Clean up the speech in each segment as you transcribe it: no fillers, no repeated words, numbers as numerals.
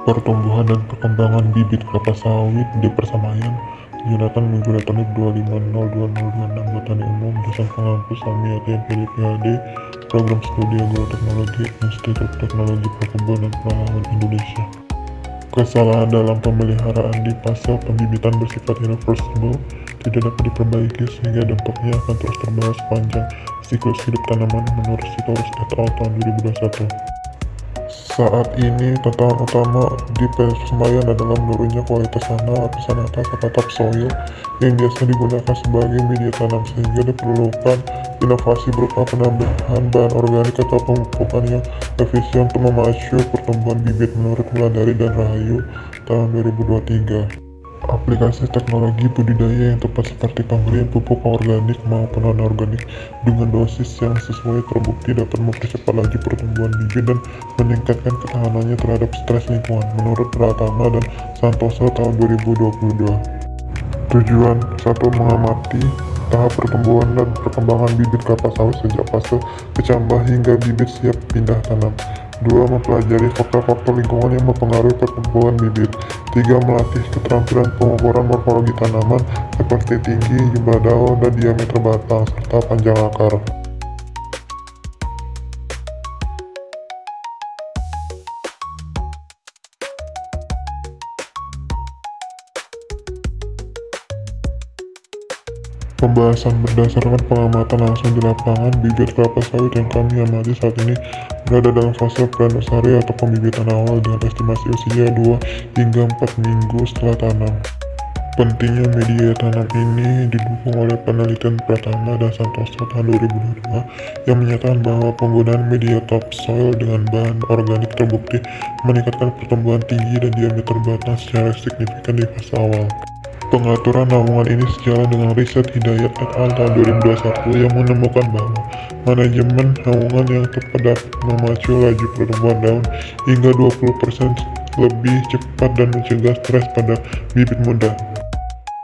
Pertumbuhan dan perkembangan bibit kelapa sawit di persawahan Jonathan Minggu Talib 2502026 Botani Umum Dosen Pengampu Sami ATM PhD Program Studi Agroteknologi Institut Teknologi Perkebunan Pengalaman Indonesia. Kesalahan dalam pemeliharaan di fase pembibitan bersifat irreversible, tidak dapat diperbaiki sehingga dampaknya akan terus terbawa sepanjang siklus hidup tanaman menurut Sitorus et al. Tahun 2021. Saat ini, tantangan utama di persemaian adalah menurunnya kualitas tanah, lapisan atas atau topsoil yang biasa digunakan sebagai media tanam, sehingga diperlukan inovasi berupa penambahan bahan organik atau pemupukan yang efisien untuk memacu pertumbuhan bibit menurut Wulandari dan Rahayu tahun 2023. Aplikasi teknologi budidaya yang tepat seperti pemberian pupuk organik maupun non-organik dengan dosis yang sesuai terbukti dapat mempercepat laju pertumbuhan bibit dan meningkatkan ketahanannya terhadap stres lingkungan menurut Pratama dan Santoso tahun 2022. Tujuan 1. Mengamati tahap pertumbuhan dan perkembangan bibit kelapa sawit sejak fase kecambah hingga bibit siap pindah tanam. 2. Mempelajari faktor-faktor lingkungan yang mempengaruhi pertumbuhan bibit. 3. Melatih keterampilan pengukuran morfologi tanaman seperti tinggi, jumlah daun, dan diameter batang, serta panjang akar. Pembahasan berdasarkan pengamatan langsung di lapangan, bibit kelapa sawit yang kami amati saat ini berada dalam fase pre-nursery atau pembibitan awal dengan estimasi usia 2 hingga 4 minggu setelah tanam. Pentingnya media tanam ini didukung oleh penelitian Pratama dan Santoso tahun 2022 yang menyatakan bahwa penggunaan media topsoil dengan bahan organik terbukti meningkatkan pertumbuhan tinggi dan diameter batang secara signifikan di fase awal. Pengaturan naungan ini sejalan dengan riset Hidayat et al. Tahun 2021 yang menemukan bahwa manajemen naungan yang tepat dapat memacu laju pertumbuhan daun hingga 20% lebih cepat dan mencegah stres pada bibit muda.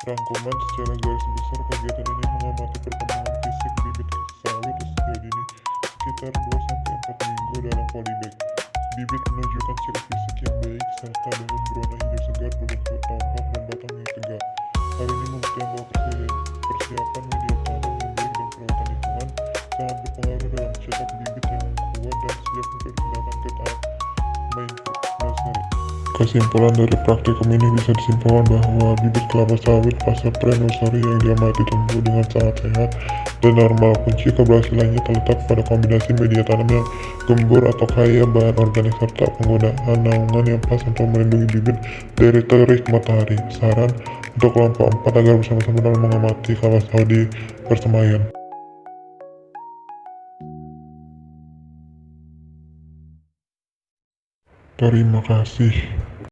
Rangkuman secara garis besar, kegiatan ini mengamati perkembangan fisik bibit sawit usia dini sekitar 2-4 minggu dalam polybag. Bibit menunjukkan ciri fisik yang baik serta daun berwarna hijau segar, berbentuk tombak dan batang yang tegak. Hal ini membuktikan bahwa persiapan media tanam yang baik dan perawatan lingkungan sangat berpengaruh dalam mencetak bibit yang kuat dan siap untuk digunakan ke tahap main nursery. Kesimpulan dari praktikum ini bisa disimpulkan bahwa bibit kelapa sawit fase pre-nursery yang diamati tumbuh dengan sangat sehat dan normal. Kunci keberhasilannya terletak pada kombinasi media tanam yang gembur atau kaya bahan organik serta penggunaan naungan yang pas untuk melindungi bibit dari terik matahari. Saran untuk kelompok 4 agar bersama-sama dalam mengamati kelapa sawit di persemaian. Terima kasih.